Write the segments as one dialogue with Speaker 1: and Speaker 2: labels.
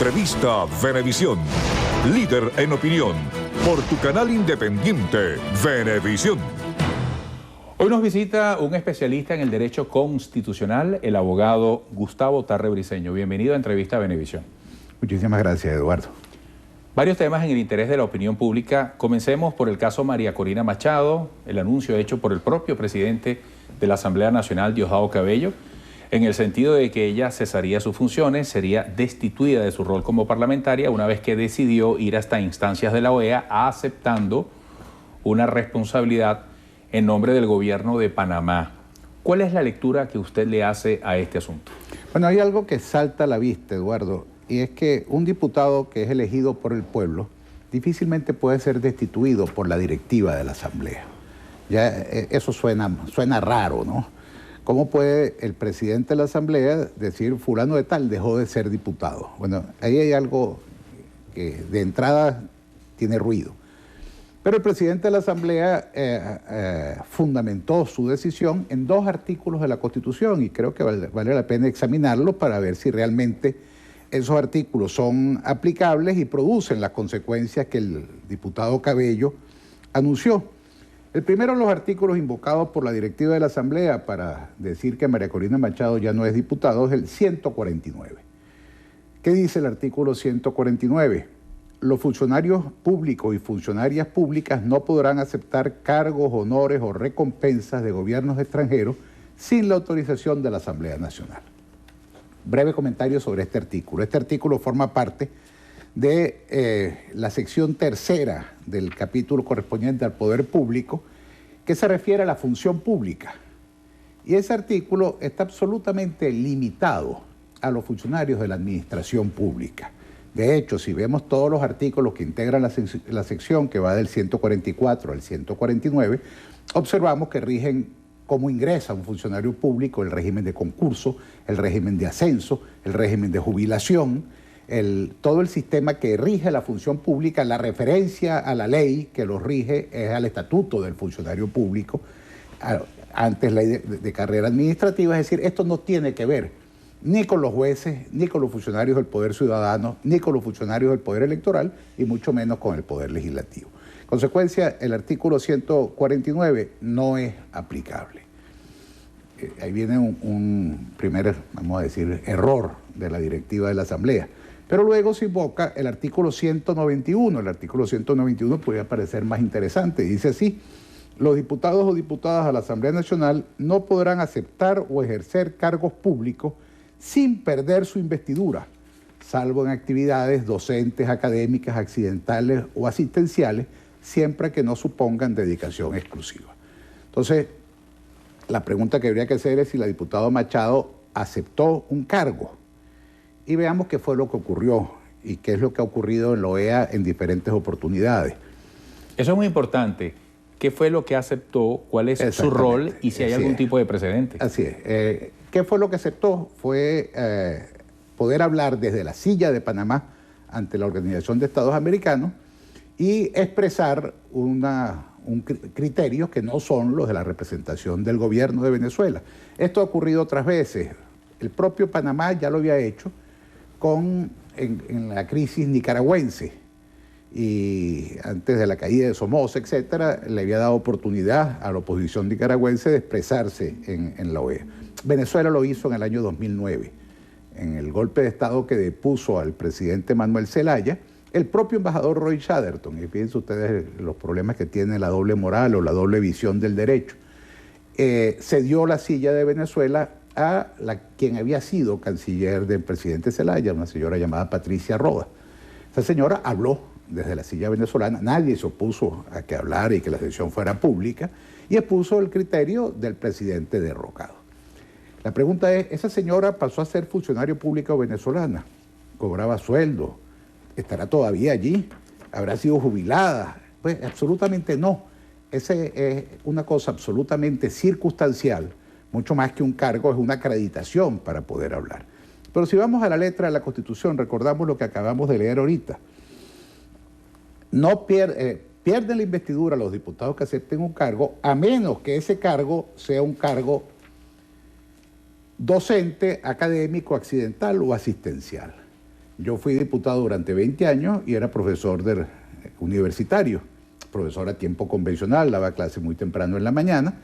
Speaker 1: Entrevista Venevisión. Líder en opinión. Por tu canal independiente, Venevisión.
Speaker 2: Hoy nos visita un especialista en el derecho constitucional, el abogado Gustavo Tarre Briceño. Bienvenido a Entrevista Venevisión.
Speaker 3: Muchísimas gracias, Eduardo.
Speaker 2: Varios temas en el interés de la opinión pública. Comencemos por el caso María Corina Machado, el anuncio hecho por el propio presidente de la Asamblea Nacional, Diosdado Cabello, en el sentido de que ella cesaría sus funciones, sería destituida de su rol como parlamentaria una vez que decidió ir hasta instancias de la OEA aceptando una responsabilidad en nombre del gobierno de Panamá. ¿Cuál es la lectura que usted le hace a este asunto?
Speaker 3: Bueno, hay algo que salta a la vista, Eduardo, y es que un diputado que es elegido por el pueblo difícilmente puede ser destituido por la directiva de la Asamblea. Ya eso suena raro, ¿no? ¿Cómo puede el presidente de la Asamblea decir fulano de tal dejó de ser diputado? Bueno, ahí hay algo que de entrada tiene ruido. Pero el presidente de la Asamblea fundamentó su decisión en 2 artículos de la Constitución y creo que vale la pena examinarlos para ver si realmente esos artículos son aplicables y producen las consecuencias que el diputado Cabello anunció. El primero de los artículos invocados por la directiva de la Asamblea para decir que María Corina Machado ya no es diputado es el 149. ¿Qué dice el artículo 149? Los funcionarios públicos y funcionarias públicas no podrán aceptar cargos, honores o recompensas de gobiernos extranjeros sin la autorización de la Asamblea Nacional. Breve comentario sobre este artículo. Este artículo forma parte de la sección tercera del capítulo correspondiente al poder público, que se refiere a la función pública. Y ese artículo está absolutamente limitado a los funcionarios de la administración pública. De hecho, si vemos todos los artículos que integran la sección que va del 144 al 149, observamos que rigen cómo ingresa un funcionario público, el régimen de concurso, el régimen de ascenso, el régimen de jubilación, todo el sistema que rige la función pública. La referencia a la ley que lo rige es al estatuto del funcionario público, antes ley de carrera administrativa, es decir, esto no tiene que ver ni con los jueces, ni con los funcionarios del Poder Ciudadano, ni con los funcionarios del Poder Electoral, y mucho menos con el Poder Legislativo. En consecuencia, el artículo 149 no es aplicable. Ahí viene un primer, vamos a decir, error de la directiva de la Asamblea. Pero luego se invoca el artículo 191. El artículo 191 podría parecer más interesante. Dice así: los diputados o diputadas a la Asamblea Nacional no podrán aceptar o ejercer cargos públicos sin perder su investidura, salvo en actividades docentes, académicas, accidentales o asistenciales, siempre que no supongan dedicación exclusiva. Entonces, la pregunta que habría que hacer es si la diputada Machado aceptó un cargo. Y veamos qué fue lo que ocurrió y qué es lo que ha ocurrido en la OEA en diferentes oportunidades.
Speaker 2: Eso es muy importante. ¿Qué fue lo que aceptó? ¿Cuál es su rol? Y si hay algún tipo de precedente.
Speaker 3: Así es. ¿Qué fue lo que aceptó? Fue poder hablar desde la silla de Panamá ante la Organización de Estados Americanos y expresar criterios que no son los de la representación del gobierno de Venezuela. Esto ha ocurrido otras veces. El propio Panamá ya lo había hecho en la crisis nicaragüense, y antes de la caída de Somoza, etcétera, le había dado oportunidad a la oposición nicaragüense de expresarse en la OEA. Venezuela lo hizo en el año 2009, en el golpe de Estado que depuso al presidente Manuel Zelaya, el propio embajador Roy Chatterton, y fíjense ustedes los problemas que tiene la doble moral o la doble visión del derecho, cedió la silla de Venezuela a quien había sido canciller del presidente Zelaya, una señora llamada Patricia Roda. Esa señora habló desde la silla venezolana, nadie se opuso a que hablara y que la sesión fuera pública, y expuso el criterio del presidente derrocado. La pregunta es, ¿esa señora pasó a ser funcionario público venezolana? ¿Cobraba sueldo? ¿Estará todavía allí? ¿Habrá sido jubilada? Pues absolutamente no. Esa es una cosa absolutamente circunstancial, mucho más que un cargo, es una acreditación para poder hablar. Pero si vamos a la letra de la Constitución, recordamos lo que acabamos de leer ahorita. No pierden la investidura los diputados que acepten un cargo, a menos que ese cargo sea un cargo docente, académico, accidental o asistencial. Yo fui diputado durante 20 años y era profesor universitario, profesor a tiempo convencional, daba clase muy temprano en la mañana,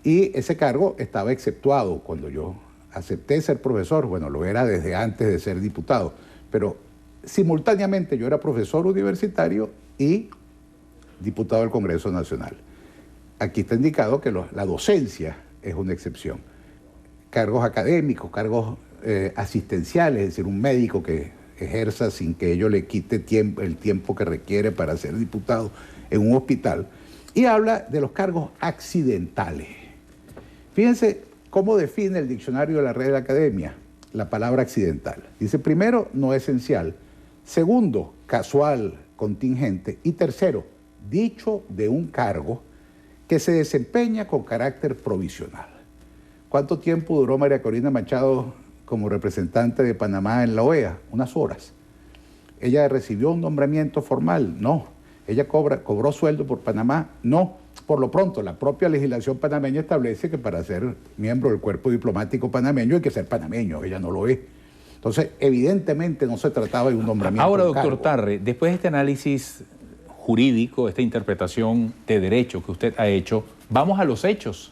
Speaker 3: y ese cargo estaba exceptuado cuando yo acepté ser profesor. Bueno, lo era desde antes de ser diputado, pero simultáneamente yo era profesor universitario y diputado del Congreso Nacional. Aquí está indicado que la docencia es una excepción. Cargos académicos, cargos asistenciales, es decir, un médico que ejerza sin que ello le quite el tiempo que requiere para ser diputado en un hospital. Y habla de los cargos accidentales. Fíjense cómo define el diccionario de la Real Academia la palabra accidental. Dice, primero, no esencial. Segundo, casual, contingente. Y tercero, dicho de un cargo que se desempeña con carácter provisional. ¿Cuánto tiempo duró María Corina Machado como representante de Panamá en la OEA? Unas horas. ¿Ella recibió un nombramiento formal? No. ¿Ella cobró sueldo por Panamá? No. Por lo pronto, la propia legislación panameña establece que para ser miembro del cuerpo diplomático panameño hay que ser panameño. Ella no lo es. Entonces, evidentemente no se trataba de un nombramiento.
Speaker 2: Ahora, doctor Tarre, después de este análisis jurídico, esta interpretación de derecho que usted ha hecho, vamos a los hechos.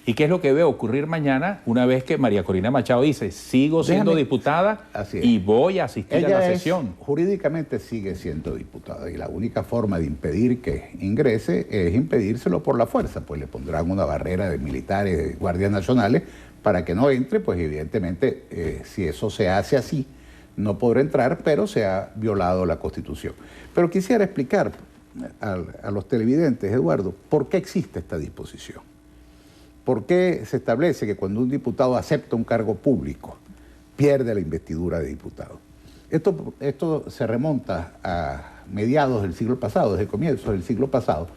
Speaker 2: ¿Y qué es lo que ve ocurrir mañana una vez que María Corina Machado dice, sigo siendo diputada y voy a asistir a la sesión?
Speaker 3: Jurídicamente sigue siendo diputada y la única forma de impedir que ingrese es impedírselo por la fuerza, pues le pondrán una barrera de militares, de guardias nacionales para que no entre, pues evidentemente si eso se hace así, no podrá entrar, pero se ha violado la Constitución. Pero quisiera explicar a los televidentes, Eduardo, ¿por qué existe esta disposición? ¿Por qué se establece que cuando un diputado acepta un cargo público, pierde la investidura de diputado? Esto se remonta a mediados del siglo pasado, desde el comienzo del siglo pasado.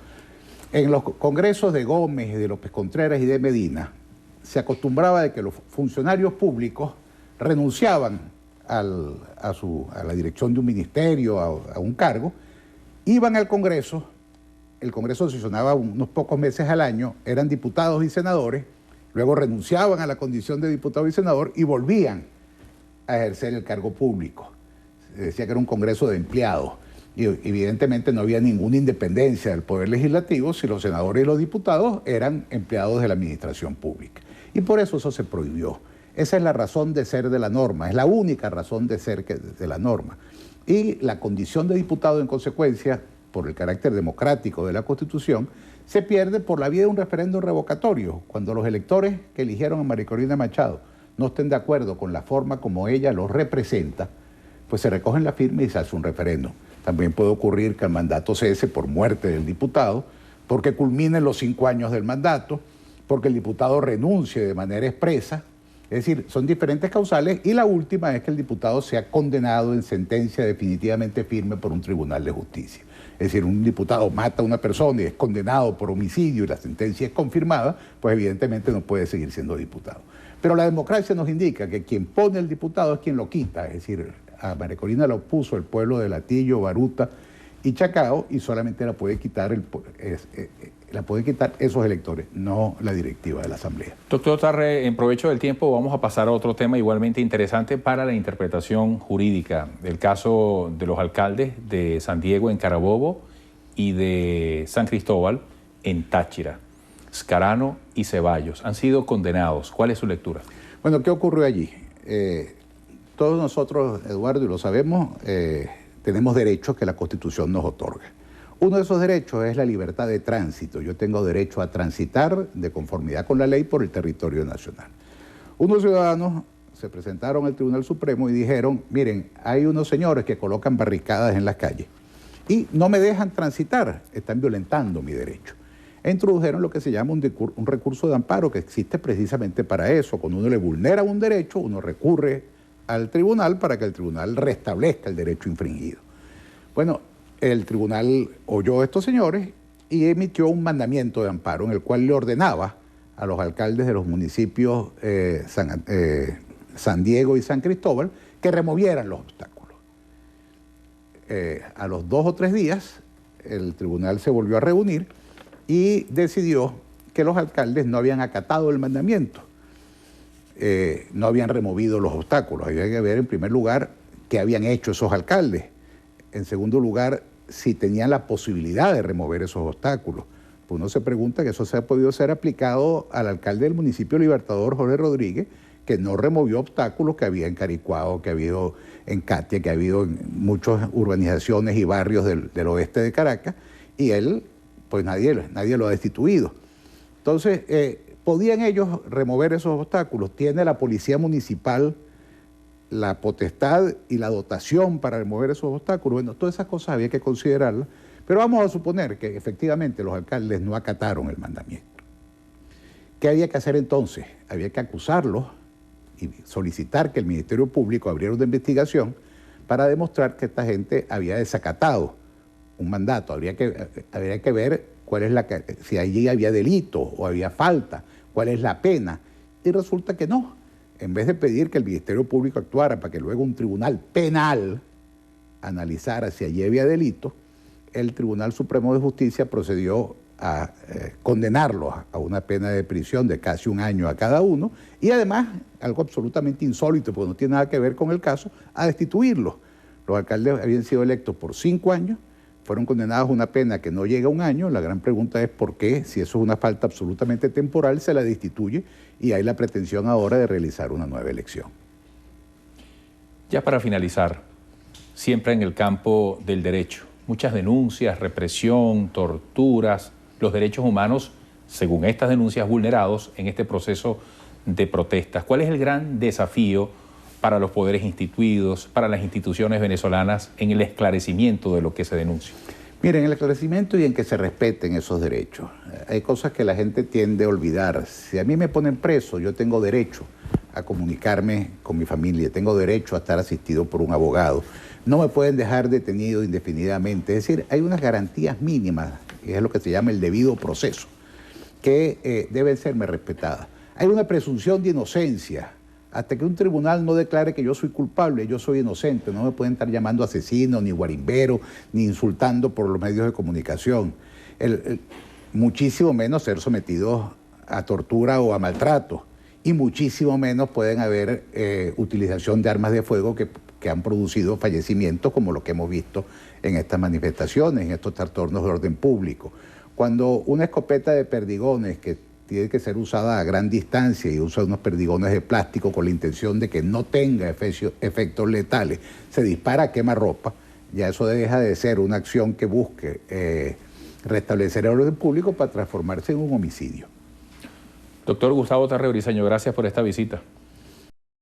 Speaker 3: En los congresos de Gómez, de López Contreras y de Medina, se acostumbraba de que los funcionarios públicos renunciaban a la dirección de un ministerio, a un cargo, iban al Congreso. El Congreso sesionaba unos pocos meses al año, eran diputados y senadores, luego renunciaban a la condición de diputado y senador y volvían a ejercer el cargo público. Se decía que era un Congreso de empleados y evidentemente no había ninguna independencia del Poder Legislativo si los senadores y los diputados eran empleados de la administración pública. Y por eso se prohibió. Esa es la razón de ser de la norma, es la única razón de ser de la norma. Y la condición de diputado, en consecuencia, por el carácter democrático de la Constitución, se pierde por la vía de un referéndum revocatorio, cuando los electores que eligieron a María Corina Machado no estén de acuerdo con la forma como ella los representa, pues se recogen la firma y se hace un referéndum. También puede ocurrir que el mandato cese por muerte del diputado, porque culminen los 5 años del mandato, porque el diputado renuncie de manera expresa. Es decir, son diferentes causales y la última es que el diputado sea condenado en sentencia definitivamente firme por un tribunal de justicia. Es decir, un diputado mata a una persona y es condenado por homicidio y la sentencia es confirmada, pues evidentemente no puede seguir siendo diputado. Pero la democracia nos indica que quien pone el diputado es quien lo quita. Es decir, a María Corina lo puso el pueblo de Latillo, Baruta y Chacao y solamente la puede quitar esos electores, no la directiva de la Asamblea.
Speaker 2: Doctor Tarre, en provecho del tiempo vamos a pasar a otro tema igualmente interesante para la interpretación jurídica. El caso de los alcaldes de San Diego en Carabobo y de San Cristóbal en Táchira. Scarano y Ceballos han sido condenados. ¿Cuál es su lectura?
Speaker 3: Bueno, ¿qué ocurrió allí? Todos nosotros, Eduardo, y lo sabemos, tenemos derechos que la Constitución nos otorga. Uno de esos derechos es la libertad de tránsito. Yo tengo derecho a transitar de conformidad con la ley por el territorio nacional. Unos ciudadanos se presentaron al Tribunal Supremo y dijeron, miren, hay unos señores que colocan barricadas en las calles y no me dejan transitar, están violentando mi derecho. E introdujeron lo que se llama un recurso de amparo que existe precisamente para eso. Cuando uno le vulnera un derecho, uno recurre al tribunal para que el tribunal restablezca el derecho infringido. Bueno, el tribunal oyó a estos señores y emitió un mandamiento de amparo en el cual le ordenaba a los alcaldes de los municipios San Diego y San Cristóbal que removieran los obstáculos. A los 2 o 3 días, el tribunal se volvió a reunir y decidió que los alcaldes no habían acatado el mandamiento, no habían removido los obstáculos. Había que ver, en primer lugar, qué habían hecho esos alcaldes. En segundo lugar, si tenían la posibilidad de remover esos obstáculos. Pues uno se pregunta que eso se ha podido ser aplicado al alcalde del municipio Libertador, Jorge Rodríguez, que no removió obstáculos que había en Caricuao, que ha habido en Catia, que ha habido en muchas urbanizaciones y barrios del oeste de Caracas, y él, pues nadie lo ha destituido. Entonces, ¿podían ellos remover esos obstáculos? ¿Tiene la policía municipal la potestad y la dotación para remover esos obstáculos? Bueno, todas esas cosas había que considerarlas, pero vamos a suponer que efectivamente los alcaldes no acataron el mandamiento. ¿Qué había que hacer entonces? Había que acusarlos y solicitar que el Ministerio Público abriera una investigación para demostrar que esta gente había desacatado un mandato. Habría que ver cuál es si allí había delito o había falta, cuál es la pena. Y resulta que no. En vez de pedir que el Ministerio Público actuara para que luego un tribunal penal analizara si allí había delito, el Tribunal Supremo de Justicia procedió a condenarlos a una pena de prisión de casi 1 año a cada uno y además, algo absolutamente insólito, porque no tiene nada que ver con el caso, a destituirlos. Los alcaldes habían sido electos por 5 años, fueron condenados a una pena que no llega a 1 año. La gran pregunta es por qué, si eso es una falta absolutamente temporal, se la destituye y hay la pretensión ahora de realizar una nueva elección.
Speaker 2: Ya para finalizar, siempre en el campo del derecho, muchas denuncias, represión, torturas, los derechos humanos, según estas denuncias, vulnerados en este proceso de protestas. ¿Cuál es el gran desafío para los poderes instituidos, para las instituciones venezolanas en el esclarecimiento de lo que se denuncia?
Speaker 3: Miren, el esclarecimiento y en que se respeten esos derechos. Hay cosas que la gente tiende a olvidar. Si a mí me ponen preso, yo tengo derecho a comunicarme con mi familia, tengo derecho a estar asistido por un abogado. No me pueden dejar detenido indefinidamente. Es decir, hay unas garantías mínimas, que es lo que se llama el debido proceso, que deben serme respetadas. Hay una presunción de inocencia. Hasta que un tribunal no declare que yo soy culpable, yo soy inocente. No me pueden estar llamando asesino, ni guarimbero, ni insultando por los medios de comunicación. Muchísimo menos ser sometidos a tortura o a maltrato. Y muchísimo menos pueden haber utilización de armas de fuego que han producido fallecimientos como lo que hemos visto en estas manifestaciones, en estos trastornos de orden público. Cuando una escopeta de perdigones que tiene que ser usada a gran distancia y usa unos perdigones de plástico con la intención de que no tenga efectos letales, se dispara a quemarropa, ya eso deja de ser una acción que busque restablecer el orden público para transformarse en un homicidio.
Speaker 2: Doctor Gustavo Tarre Briceño, gracias por esta visita.